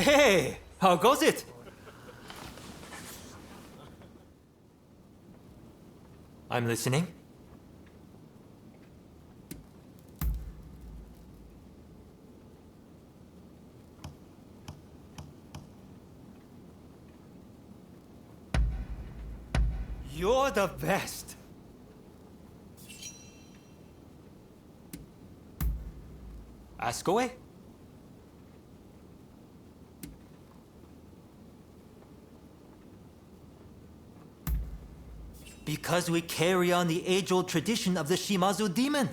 Hey, how goes it? I'm listening. You're the best. Ask away. Because we carry on the age-old tradition of the Shimazu demon.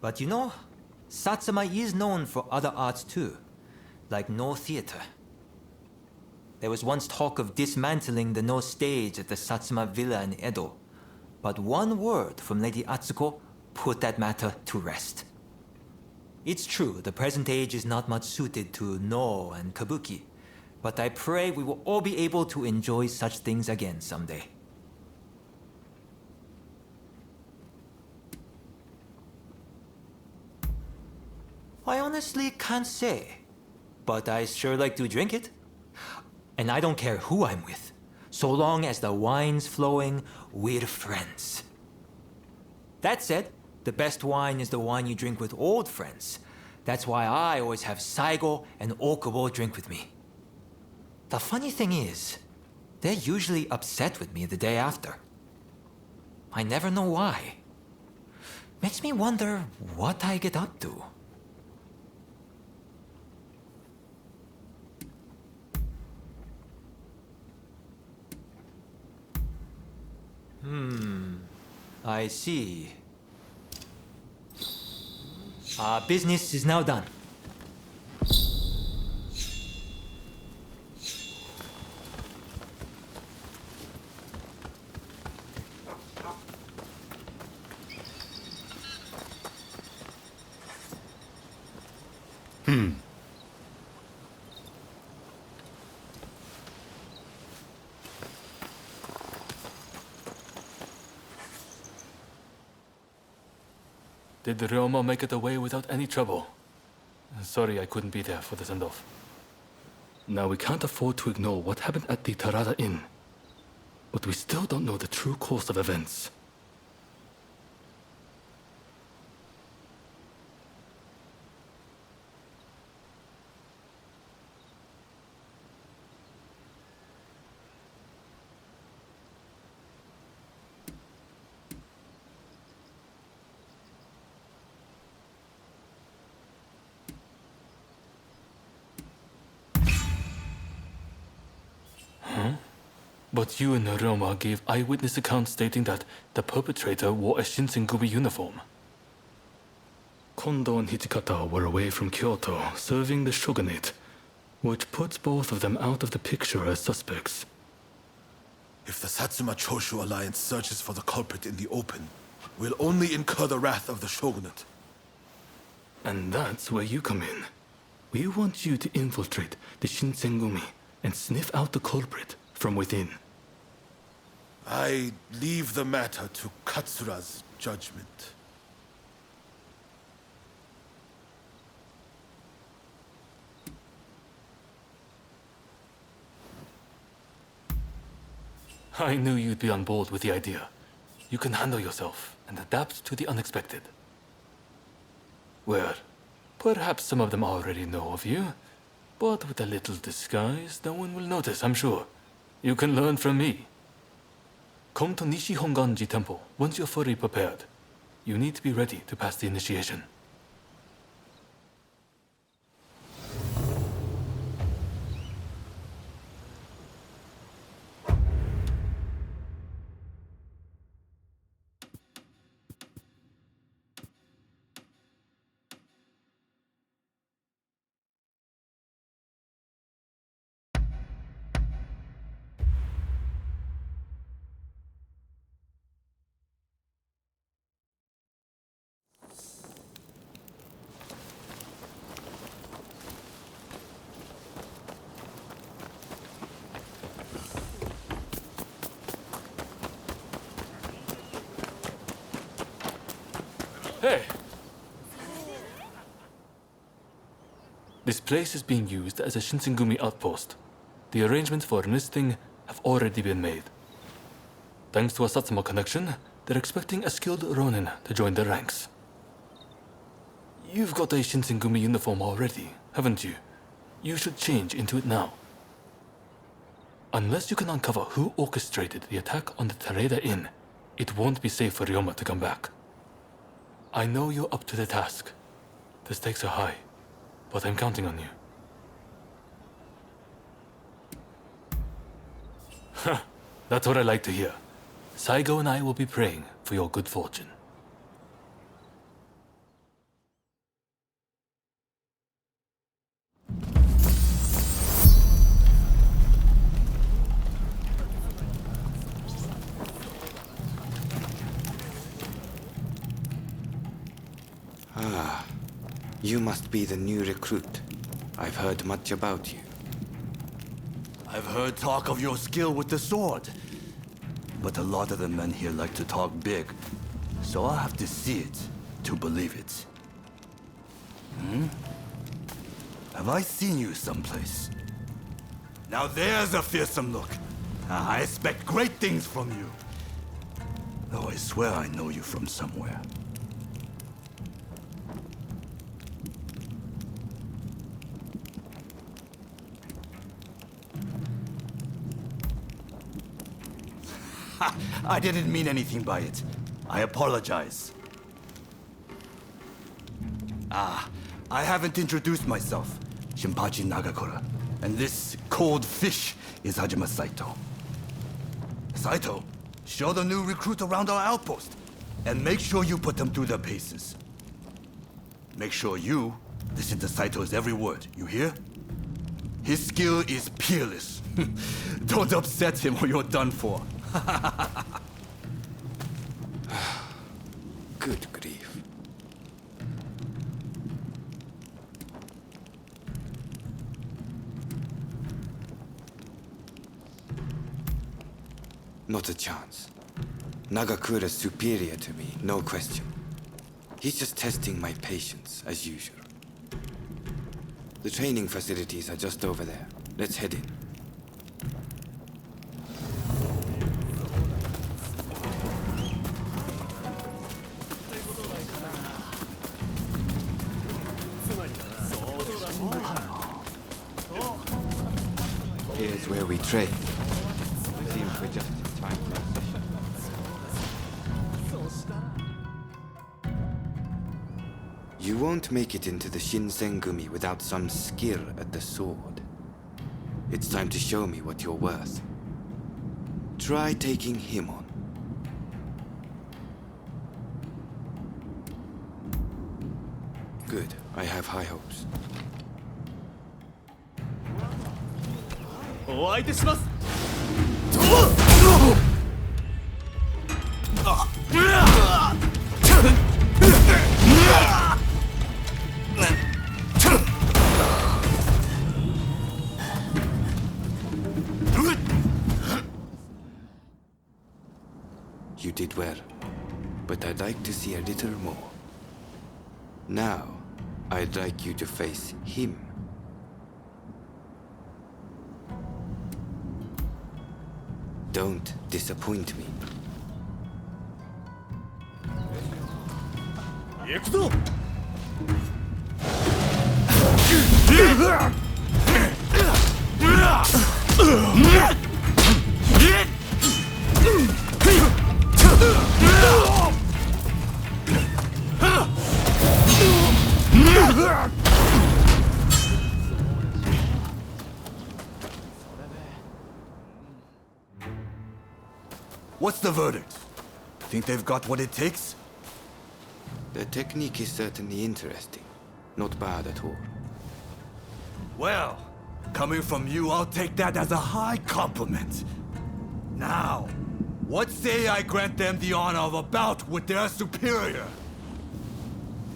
But you know, Satsuma is known for other arts too, like Noh theater. There was once talk of dismantling the Noh stage at the Satsuma villa in Edo, but one word from Lady Atsuko put that matter to rest. It's true, the present age is not much suited to Noh and Kabuki, but I pray we will all be able to enjoy such things again someday. I honestly can't say, but I sure like to drink it. And I don't care who I'm with, so long as the wine's flowing, we're friends. That said, the best wine is the wine you drink with old friends. That's why I always have Saigo and Okubo drink with me. The funny thing is, they're usually upset with me the day after. I never know why. Makes me wonder what I get up to. I see. Business is now done. Did Ryomą make it away without any trouble? Sorry I couldn't be there for the send-off. Now we can't afford to ignore what happened at the Tarada Inn. But we still don't know the true course of events. But you and Ryomą gave eyewitness accounts stating that the perpetrator wore a Shinsengumi uniform. Kondo and Hijikata were away from Kyoto, serving the shogunate, which puts both of them out of the picture as suspects. If the Satsuma Choshu alliance searches for the culprit in the open, we'll only incur the wrath of the shogunate. And that's where you come in. We want you to infiltrate the Shinsengumi and sniff out the culprit from within. I leave the matter to Katsura's judgment. I knew you'd be on board with the idea. You can handle yourself and adapt to the unexpected. Well, perhaps some of them already know of you, but with a little disguise, no one will notice, I'm sure. You can learn from me. Come to Nishi Honganji Temple once you're fully prepared. You need to be ready to pass the initiation. Hey! The This place is being used as a Shinsengumi outpost. The arrangements for enlisting have already been made. Thanks to a Satsuma connection, they're expecting a skilled Ronin to join their ranks. You've got a Shinsengumi uniform already, haven't you? You should change into it now. Unless you can uncover who orchestrated the attack on the Tereda Inn, it won't be safe for Ryoma to come back. I know you're up to the task. The stakes are high, but I'm counting on you. That's what I like to hear. Saigo and I will be praying for your good fortune. Ah, you must be the new recruit. I've heard much about you. I've heard talk of your skill with the sword. But a lot of the men here like to talk big. So I'll have to see it to believe it. Have I seen you someplace? Now there's a fearsome look. I expect great things from you. Though I swear I know you from somewhere. I didn't mean anything by it. I apologize. I haven't introduced myself. Shinpachi Nagakura. And this cold fish is Hajime Saito. Saito, show the new recruit around our outpost. And make sure you put them through their paces. Make sure you listen to Saito's every word, you hear? His skill is peerless. Don't upset him or you're done for. Good grief. Not a chance. Nagakura's superior to me, no question. He's just testing my patience, as usual. The training facilities are just over there. Let's head in. Here's where we train. Seems we're just in time for a session. You won't make it into the Shinsengumi without some skill at the sword. It's time to show me what you're worth. Try taking him on. Good. I have high hopes. お相手します You did well, but I'd like to see a little more. Now, I'd like you to face him. Don't disappoint me. 行くぞ What's the verdict? Think they've got what it takes? The technique is certainly interesting. Not bad at all. Well, coming from you, I'll take that as a high compliment. Now, what say I grant them the honor of a bout with their superior?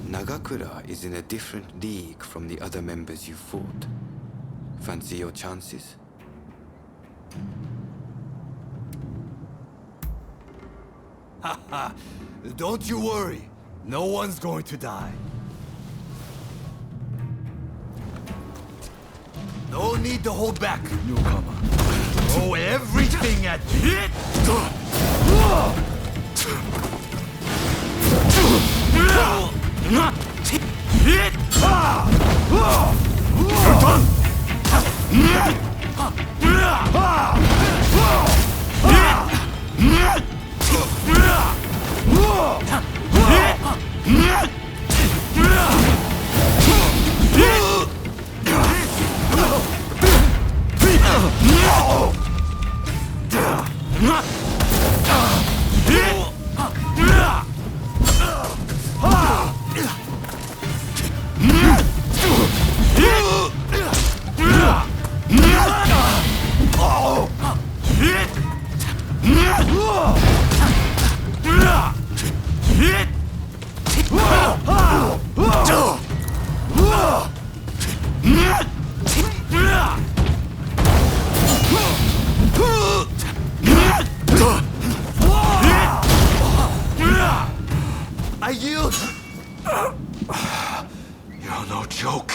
Nagakura is in a different league from the other members you fought. Fancy your chances? Haha, don't you worry. No one's going to die. No need to hold back, newcomer. Throw everything at me. I yield! You're no joke.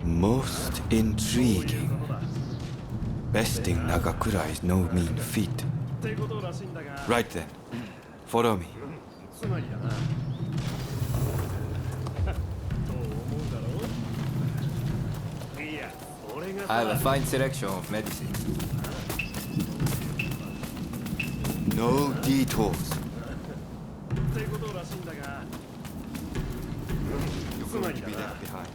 Most intriguing. Besting Nagakura is no mean feat. Right then, follow me. I have a fine selection of medicines. No detours. You're going to be left behind.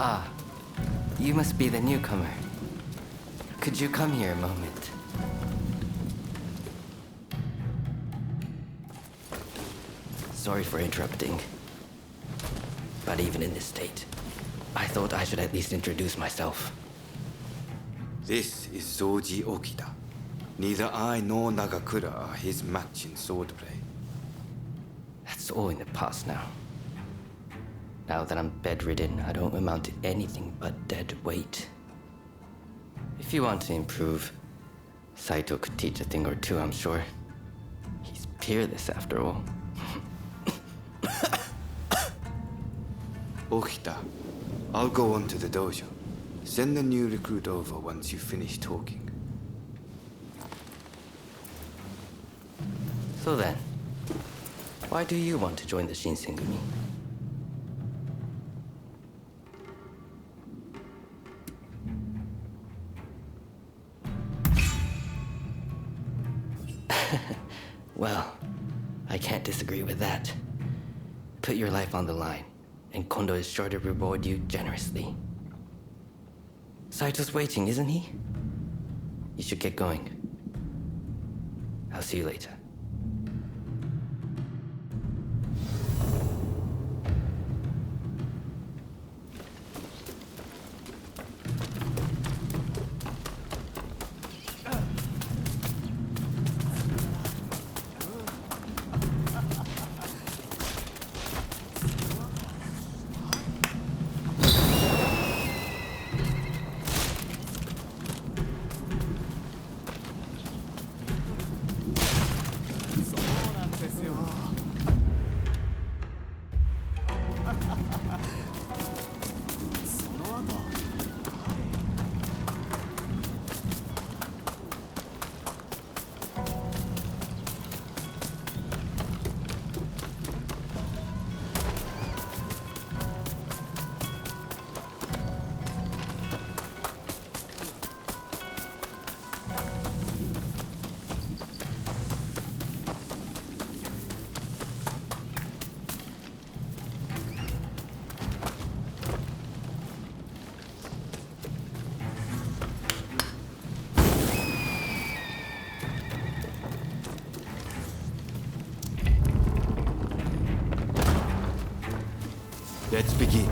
Ah, you must be the newcomer. Could you come here a moment? Sorry for interrupting. But even in this state, I thought I should at least introduce myself. This is Zoji Okita. Neither I nor Nagakura are his match in swordplay. That's all in the past now. Now that I'm bedridden, I don't amount to anything but dead weight. If you want to improve, Saito could teach a thing or two, I'm sure. He's peerless after all. Okita, I'll go on to the dojo. Send the new recruit over once you finish talking. So then, why do you want to join the Shinsengumi? Well, I can't disagree with that. Put your life on the line, and Kondo is sure to reward you generously. Saito's waiting, isn't he? You should get going. I'll see you later. Let's begin.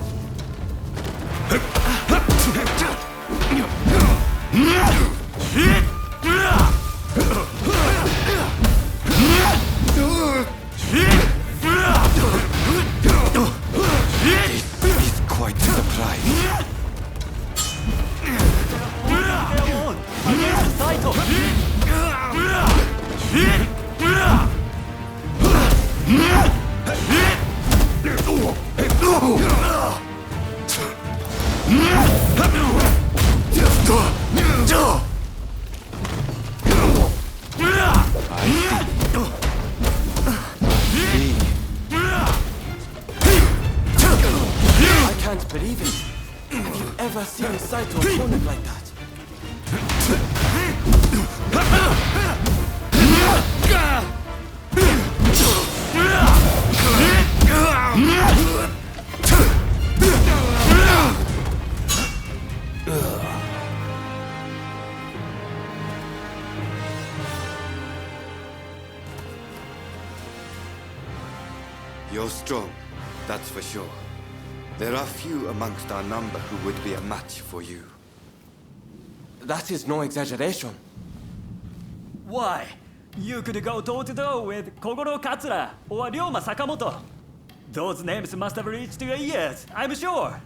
But even, have you ever seen Saito opponent like that? You're strong, that's for sure. There are few amongst our number who would be a match for you. That is no exaggeration. Why? You could go toe-to-toe with Kogoro Katsura or Ryoma Sakamoto. Those names must have reached your ears, I'm sure.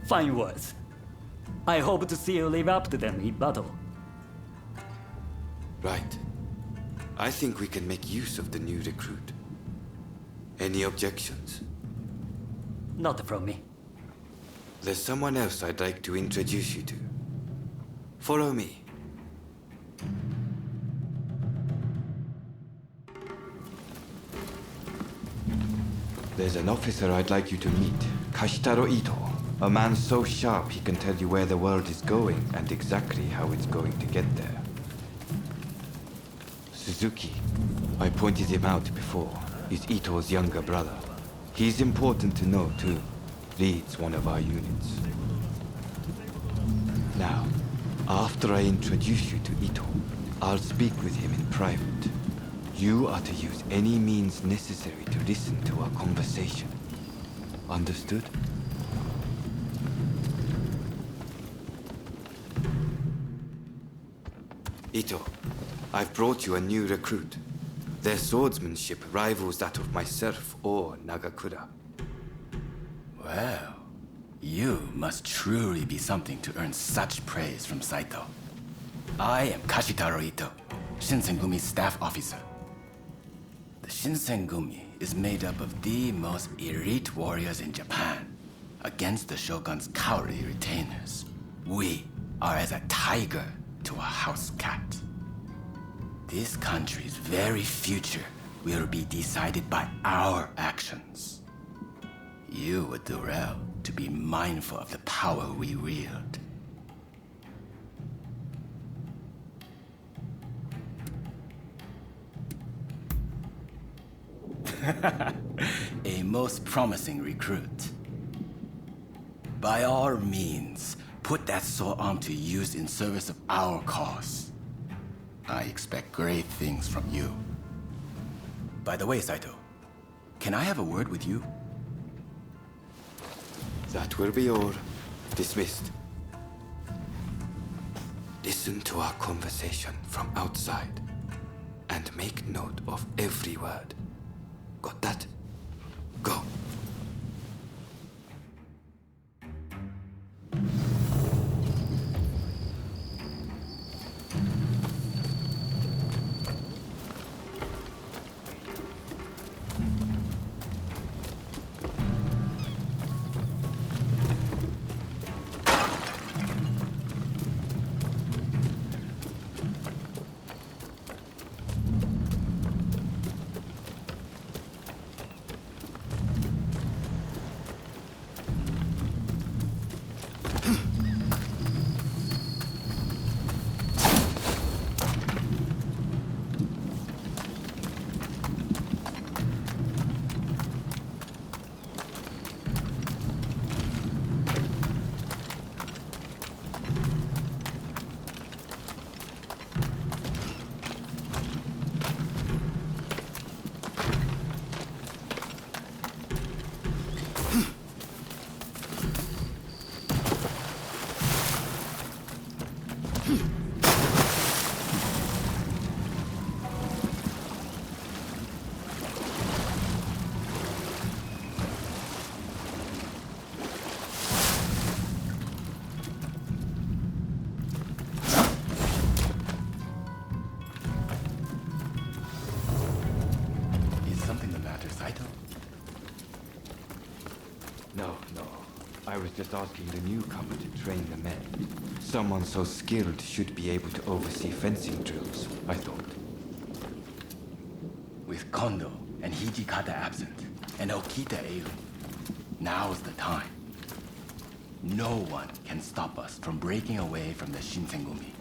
Fine words. I hope to see you live up to them in battle. Right. I think we can make use of the new recruit. Any objections? Not from me. There's someone else I'd like to introduce you to. Follow me. There's an officer I'd like you to meet, Kashitaro Ito. A man so sharp he can tell you where the world is going and exactly how it's going to get there. Suzuki, I pointed him out before, is Ito's younger brother. He's important to know too. Leads one of our units. Now, after I introduce you to Ito, I'll speak with him in private. You are to use any means necessary to listen to our conversation. Understood? Ito, I've brought you a new recruit. Their swordsmanship rivals that of myself or Nagakura. Well, you must truly be something to earn such praise from Saito. I am Kashitaro Ito, Shinsengumi's staff officer. The Shinsengumi is made up of the most elite warriors in Japan against the Shogun's cowardly retainers. We are as a tiger to a house cat. This country's very future will be decided by our actions. You would do well to be mindful of the power we wield. A most promising recruit. By all means, put that sword arm to use in service of our cause. I expect great things from you. By the way, Saito, can I have a word with you? That will be all. Dismissed. Listen to our conversation from outside and make note of every word. Got that? Go. just asking the newcomer to train the men. Someone so skilled should be able to oversee fencing drills, I thought. With Kondo and Hijikata absent, and Okita ailing, now's the time. No one can stop us from breaking away from the Shinsengumi.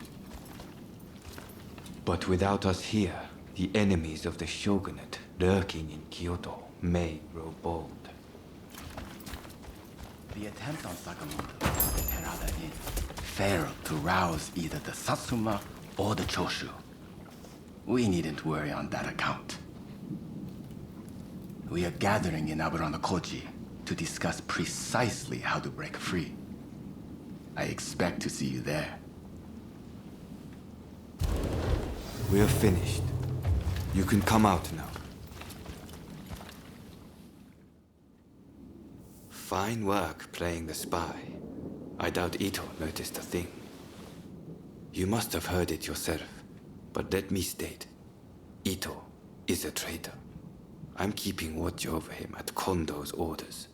But without us here, the enemies of the shogunate lurking in Kyoto may grow bold. The attempt on Sakamoto, the Terada Inn, failed to rouse either the Satsuma or the Choshu. We needn't worry on that account. We are gathering in Aburanokoji to discuss precisely how to break free. I expect to see you there. We're finished. You can come out now. Fine work playing the spy. I doubt Ito noticed a thing. You must have heard it yourself, but let me state, Ito is a traitor. I'm keeping watch over him at Kondo's orders.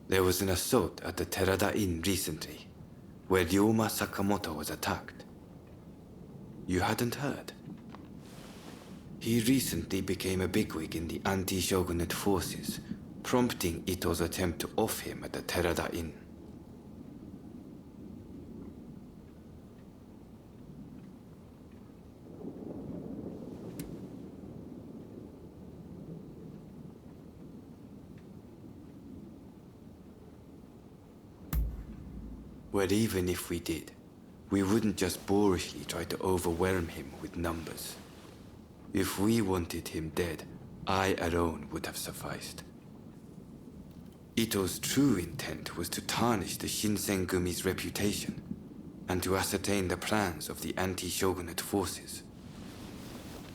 There was an assault at the Terada Inn recently, where Ryoma Sakamoto was attacked. You hadn't heard? He recently became a bigwig in the anti-shogunate forces, prompting Ito's attempt to off him at the Terada Inn. Well, even if we did, we wouldn't just boorishly try to overwhelm him with numbers. If we wanted him dead, I alone would have sufficed. Ito's true intent was to tarnish the Shinsengumi's reputation, and to ascertain the plans of the anti-shogunate forces.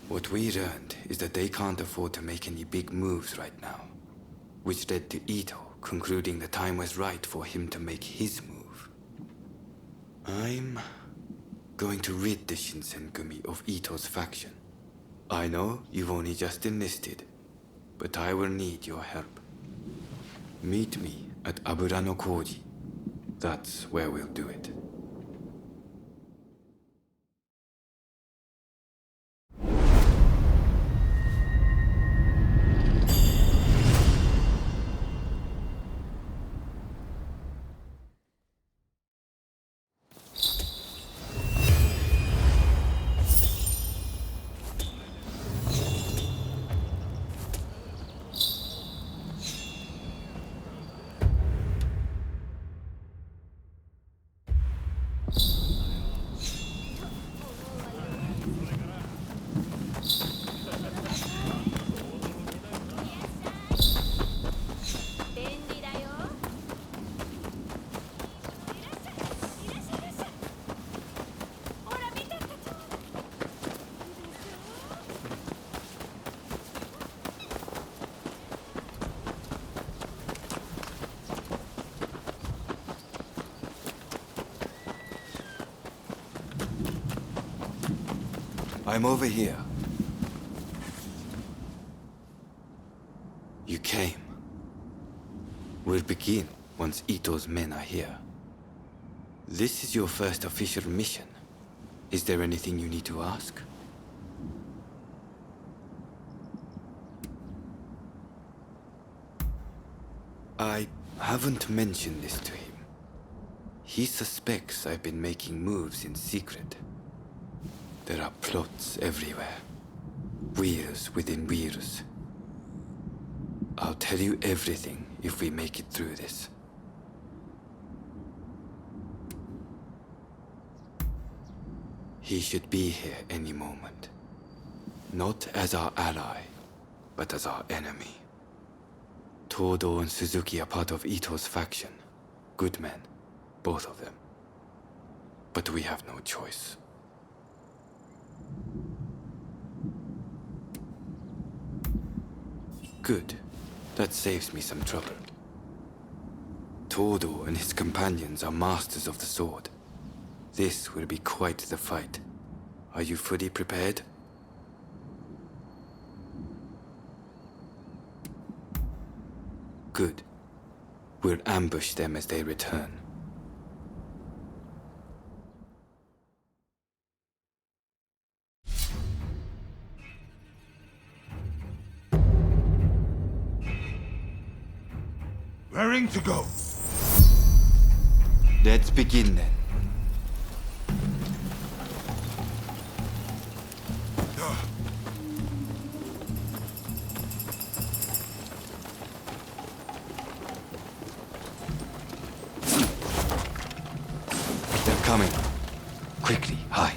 What we learned is that they can't afford to make any big moves right now, which led to Ito concluding the time was right for him to make his move. I'm going to rid the Shinsengumi of Ito's faction. I know you've only just enlisted, but I will need your help. Meet me at Aburanokoji. That's where we'll do it. I'm over here. You came. We'll begin once Ito's men are here. This is your first official mission. Is there anything you need to ask? I haven't mentioned this to him. He suspects I've been making moves in secret. There are plots everywhere. Wheels within wheels. I'll tell you everything if we make it through this. He should be here any moment. Not as our ally, but as our enemy. Todo and Suzuki are part of Ito's faction. Good men, both of them. But we have no choice. Good. That saves me some trouble. Todo and his companions are masters of the sword. This will be quite the fight. Are you fully prepared? Good. We'll ambush them as they return. Raring to go. Let's begin then. They're coming. Quickly, hide.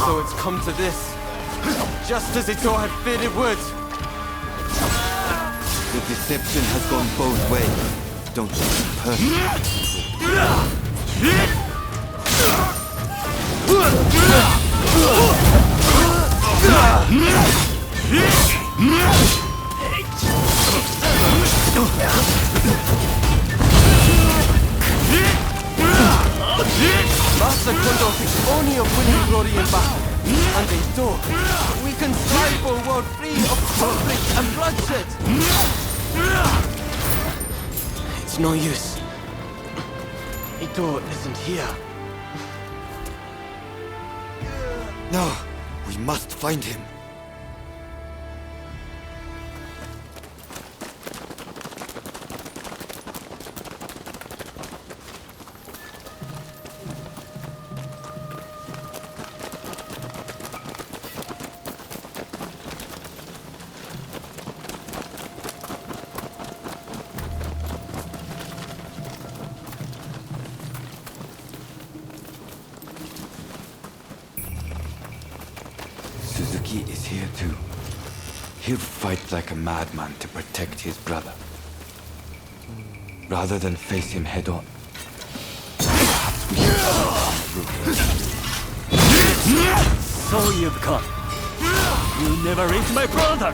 So it's come to this. Just as it thought had feared it would. The deception has gone both ways. Don't you see perfect? Master Kondo thinks only of winning glory in battle. And they do. We can strive for a world free of conflict and bloodshed. It's no use. Ito isn't here. No, we must find him. Is here too. He'll fight like a madman to protect his brother. Rather than face him head on. Perhaps we should come through. So you've come. You never reached my brother.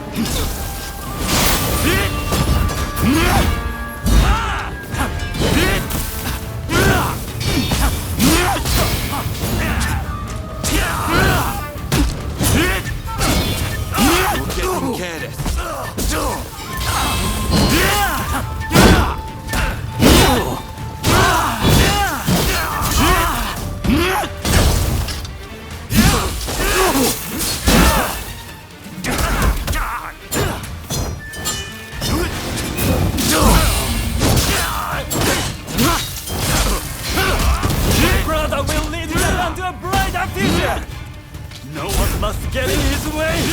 No one must get in his way!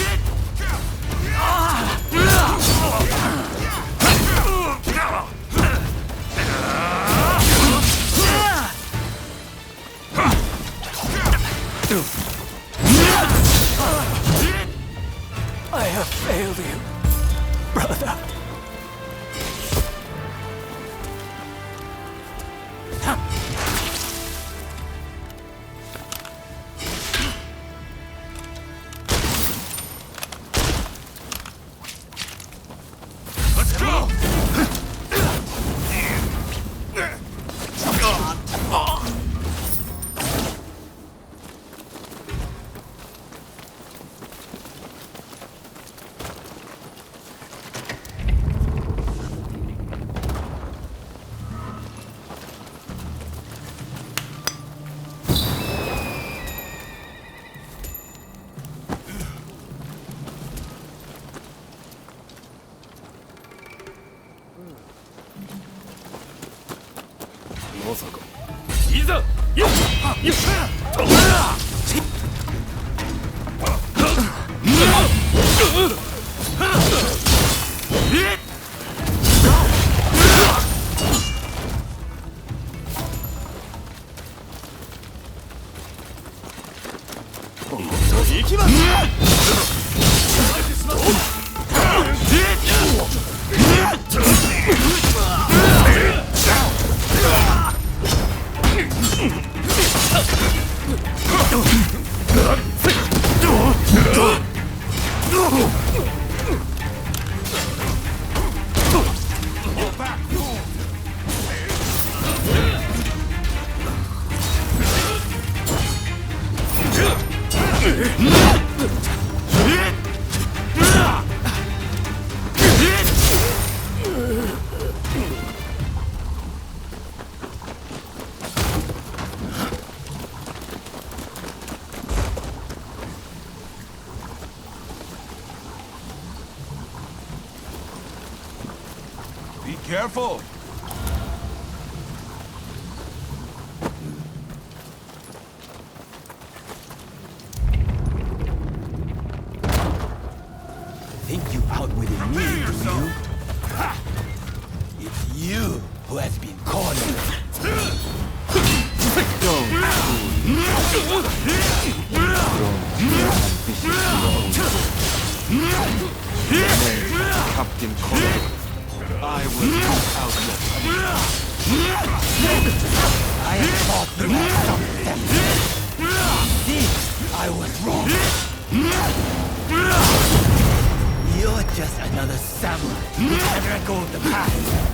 I have failed you, brother. まさかいざよっよっ行きますBe careful! Think you outwitted me, do you? It's you who has been cornered. Don't fool Captain Connor, I will not outlet. I thought you had something. See, I was wrong. You're just another samurai who can't let go of the past.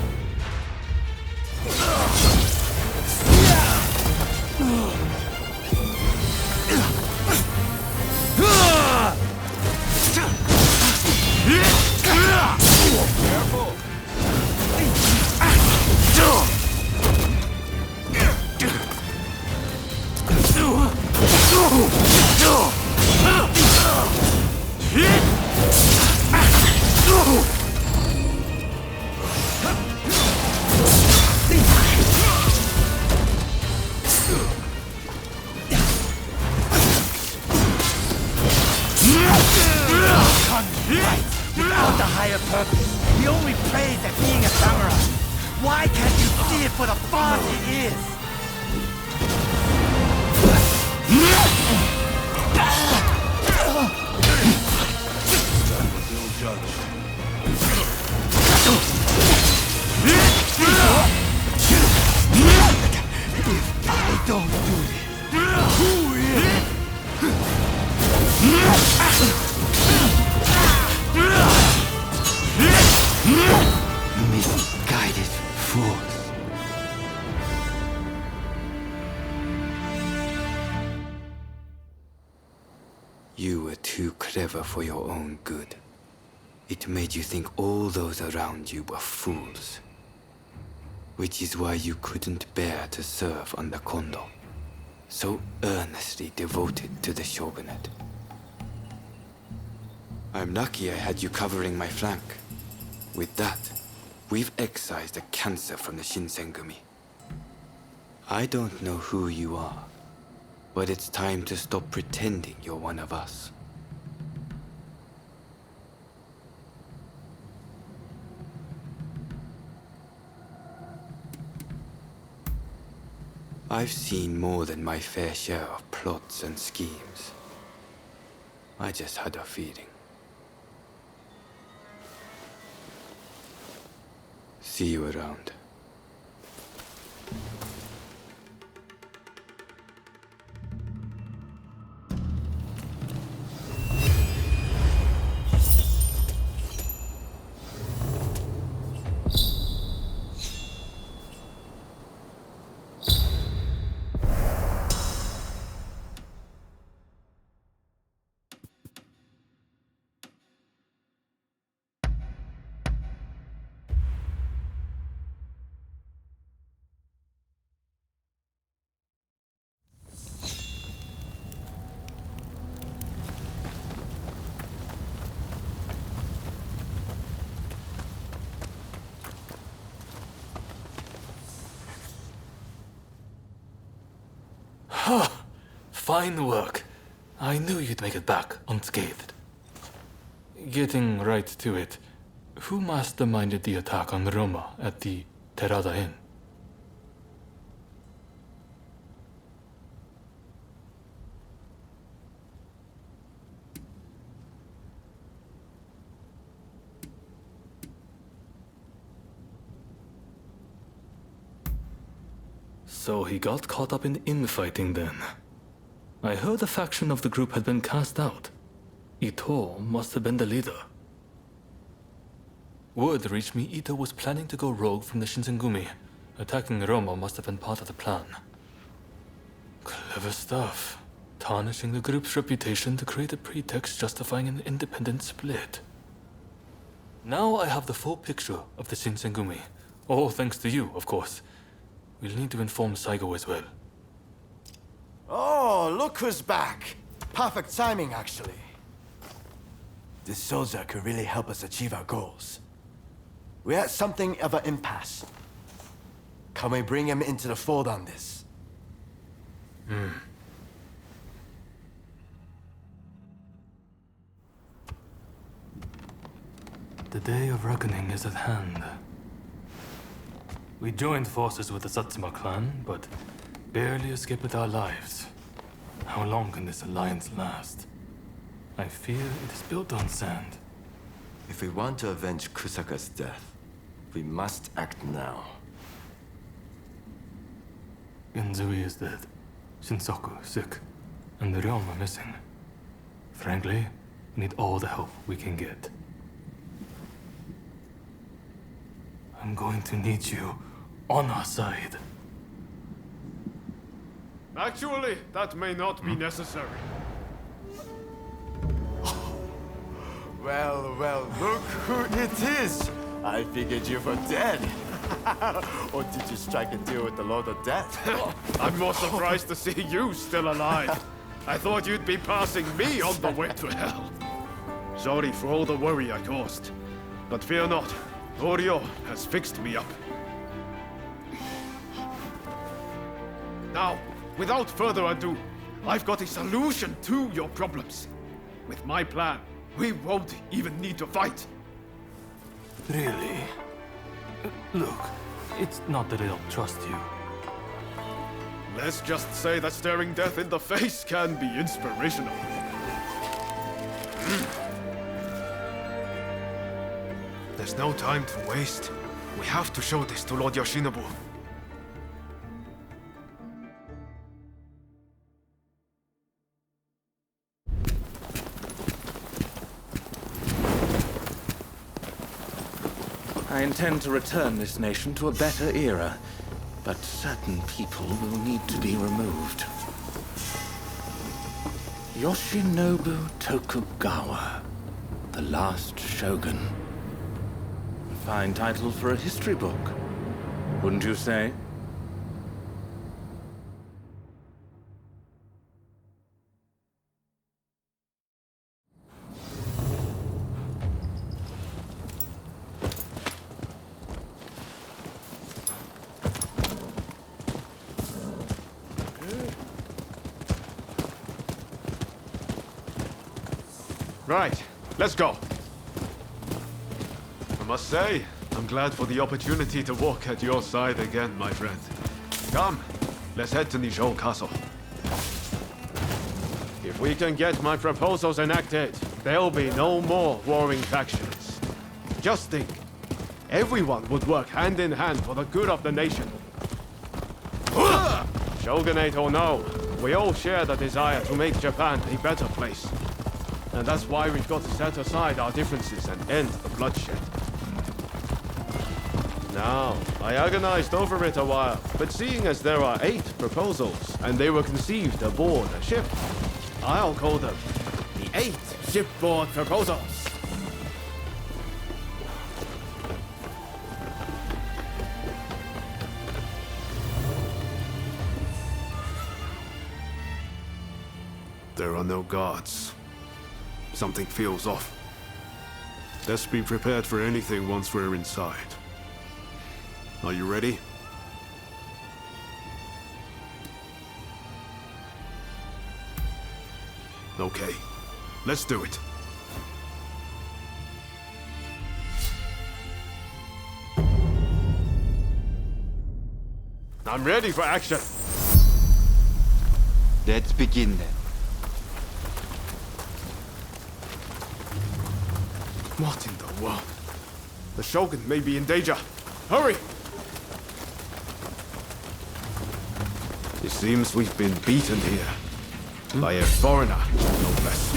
Careful! Without the higher purpose, we only praise at being a samurai. Why can't you see it for the farce it is? No judge. I don't do this. Who is? Misguided fools. You were too clever for your own good. It made you think all those around you were fools. Which is why you couldn't bear to serve under Kondo, so earnestly devoted to the shogunate. I'm lucky I had you covering my flank. With that, we've excised a cancer from the Shinsengumi. I don't know who you are, but it's time to stop pretending you're one of us. I've seen more than my fair share of plots and schemes. I just had a feeling. See you around. Fine work. I knew you'd make it back unscathed. Getting right to it, who masterminded the attack on Ryoma at the Terada Inn? So he got caught up in infighting then. I heard a faction of the group had been cast out. Ito must have been the leader. Word reached me Ito was planning to go rogue from the Shinsengumi. Attacking Ryoma must have been part of the plan. Clever stuff. Tarnishing the group's reputation to create a pretext justifying an independent split. Now I have the full picture of the Shinsengumi. All thanks to you, of course. We'll need to inform Saigo as well. Oh, look who's back. Perfect timing, actually. This soldier could really help us achieve our goals. We're at something of an impasse. Can we bring him into the fold on this? The day of reckoning is at hand. We joined forces with the Satsuma clan, but barely escaped with our lives. How long can this alliance last? I fear it is built on sand. If we want to avenge Kusaka's death, we must act now. Genzui is dead, Shinsoku sick, and the Ryoma missing. Frankly, we need all the help we can get. I'm going to need you on our side. Actually, that may not be necessary. Well, look who it is! I figured you were dead. Or did you strike a deal with the Lord of Death? I'm more surprised to see you still alive. I thought you'd be passing me on the way to hell. Sorry for all the worry I caused. But fear not, Oryo has fixed me up. Now, without further ado, I've got a solution to your problems. With my plan, we won't even need to fight. Really? Look, it's not that I don't trust you. Let's just say that staring death in the face can be inspirational. There's no time to waste. We have to show this to Lord Yoshinobu. I intend to return this nation to a better era, but certain people will need to be removed. Yoshinobu Tokugawa, the last shogun. A fine title for a history book, wouldn't you say? Right, let's go. I must say, I'm glad for the opportunity to walk at your side again, my friend. Come, let's head to Nijo Castle. If we can get my proposals enacted, there'll be no more warring factions. Just think, everyone would work hand in hand for the good of the nation. Shogunate or no, we all share the desire to make Japan a better place. And that's why we've got to set aside our differences and end the bloodshed. Now, I agonized over it a while, but seeing as there are 8 proposals, and they were conceived aboard a ship, I'll call them the 8 shipboard proposals. There are no guards. Something feels off. Let's be prepared for anything once we're inside. Are you ready? Okay, let's do it. I'm ready for action. Let's begin then. What in the world? The Shogun may be in danger. Hurry! It seems we've been beaten here. By a foreigner, no less.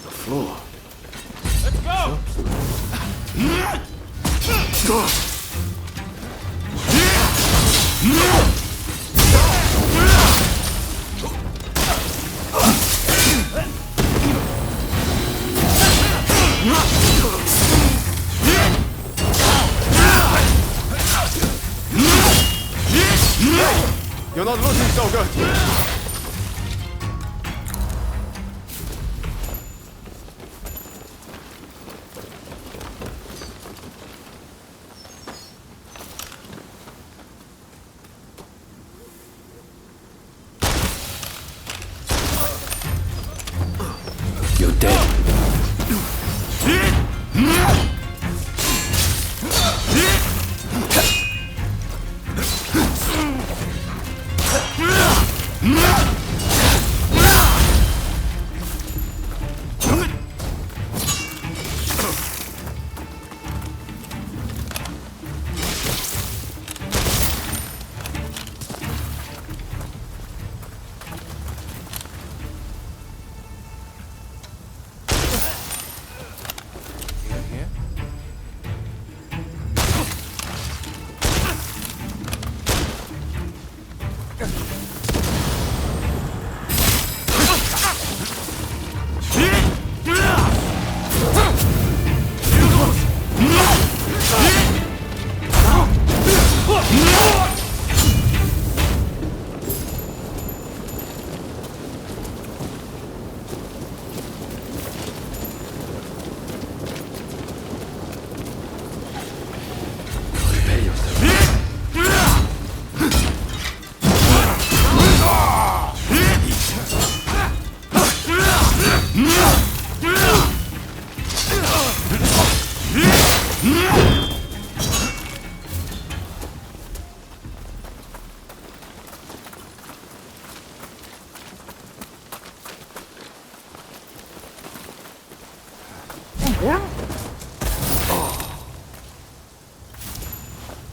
The floor. Let's go! You're not looking so good. You're dead.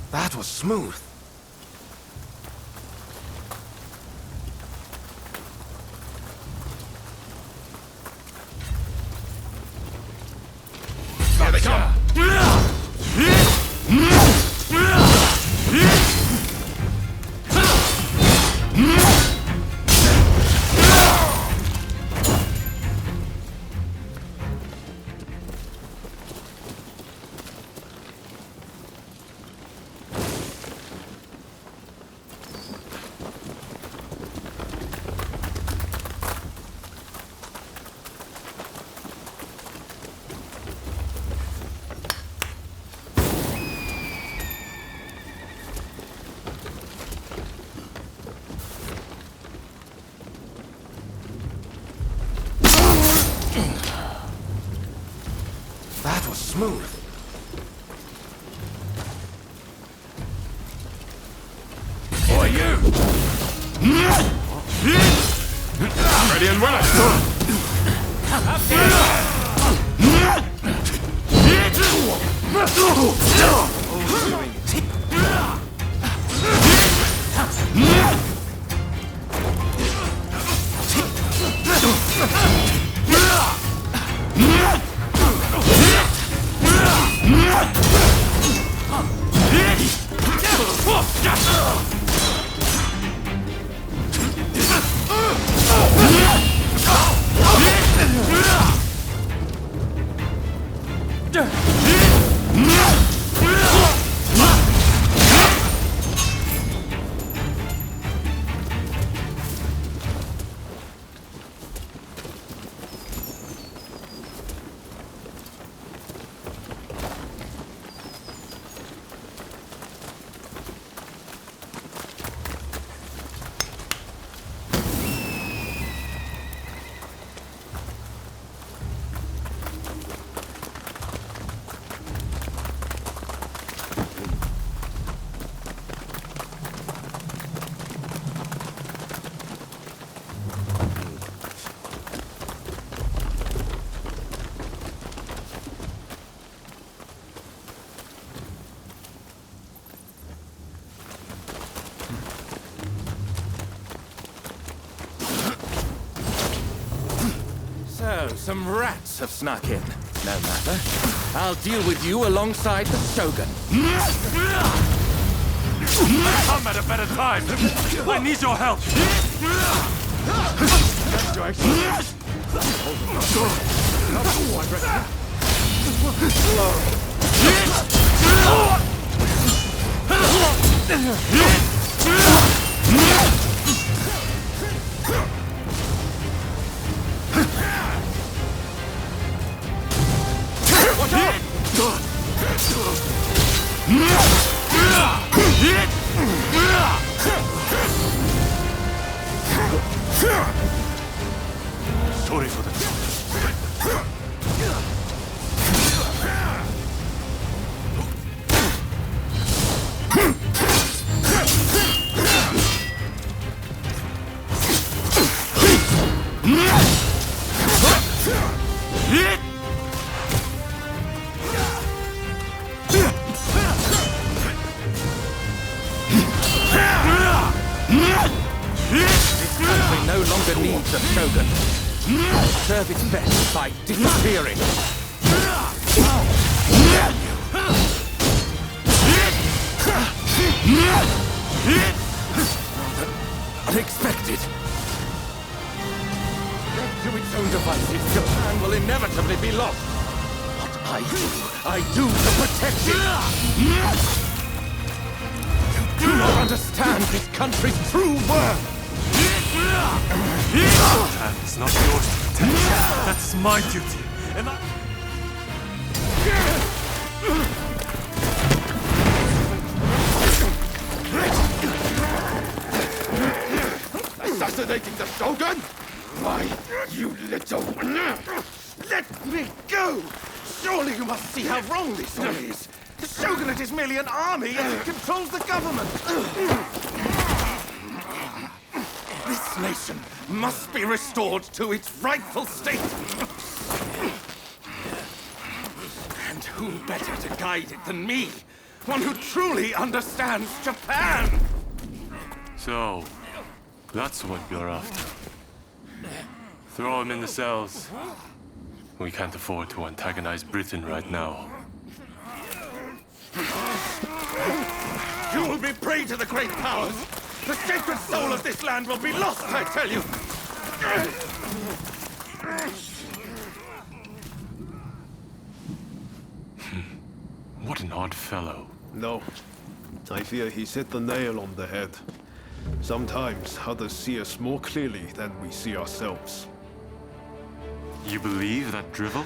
That was smooth. Here they come! That was smooth. For you! Ready and willing! Some rats have snuck in. No matter. I'll deal with you alongside the Shogun. Come at a better time! I need your help! Sorry for the no longer needs a Shogun. Serve its best by disappearing. Unexpected. Left to its own devices, Japan will inevitably be lost. What I do to protect it. You do not understand this country's true worth. It's not yours to protect. That's my duty. And I... Assassinating the Shogun? Why, you little... Let me go! Surely you must see how wrong this all is. The Shogunate is merely an army as it controls the government. This nation must be restored to its rightful state. And who better to guide it than me? One who truly understands Japan! So, that's what you're after. Throw him in the cells. We can't afford to antagonize Britain right now. You will be prey to the great powers! The sacred soul of this land will be lost, I tell you! What an odd fellow. No. I fear he's hit the nail on the head. Sometimes others see us more clearly than we see ourselves. You believe that drivel?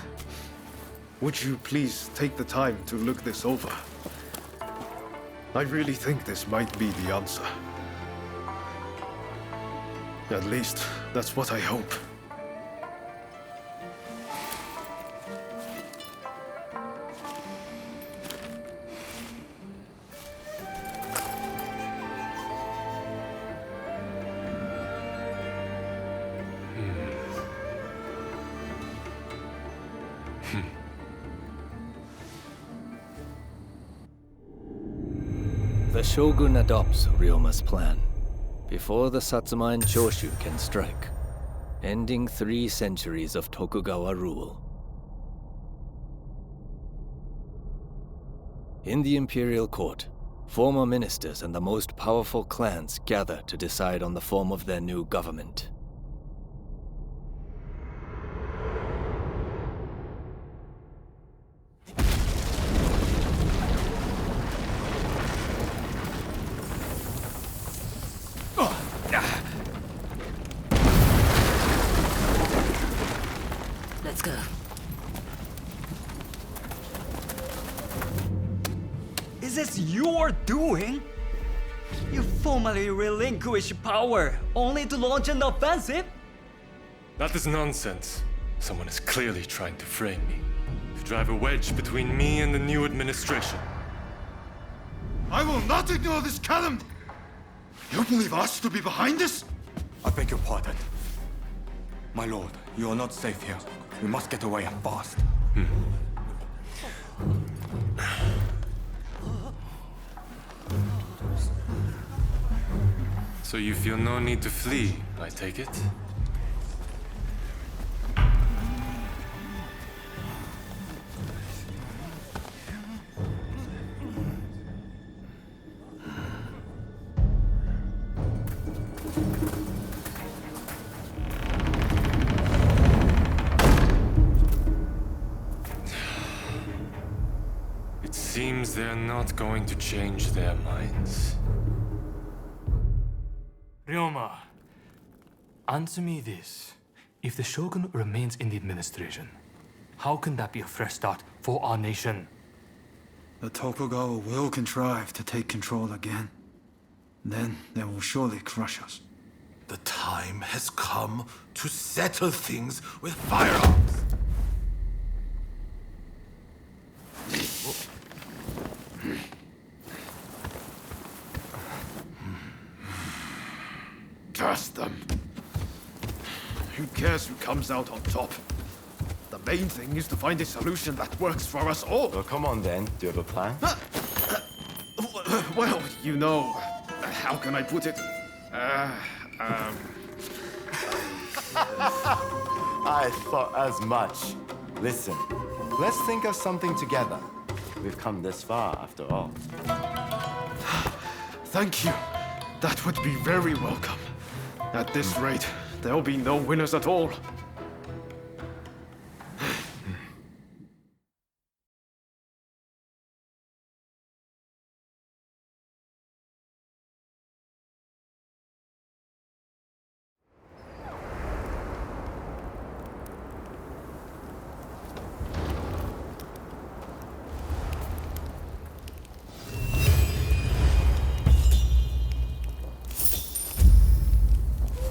Would you please take the time to look this over? I really think this might be the answer. At least, that's what I hope. The Shogun adopts Ryoma's plan before the Satsuma and Choshu can strike, ending 3 centuries of Tokugawa rule. In the imperial court, former ministers and the most powerful clans gather to decide on the form of their new government. Let's go. Is this your doing? You formally relinquish power, only to launch an offensive? That is nonsense. Someone is clearly trying to frame me, to drive a wedge between me and the new administration. I will not ignore this calumny! You believe us to be behind this? I beg your pardon. My lord, you are not safe here. We must get away and fast. So you feel no need to flee, I take it? seems they're not going to change their minds. Ryoma, answer me this. If the Shogun remains in the administration, how can that be a fresh start for our nation? The Tokugawa will contrive to take control again. Then they will surely crush us. The time has come to settle things with firearms. Curse them. Who cares who comes out on top? The main thing is to find a solution that works for us all. Well, come on then. Do you have a plan? Well, you know, how can I put it? I thought as much. Listen, let's think of something together. We've come this far, after all. Thank you. That would be very welcome. At this rate, there'll be no winners at all.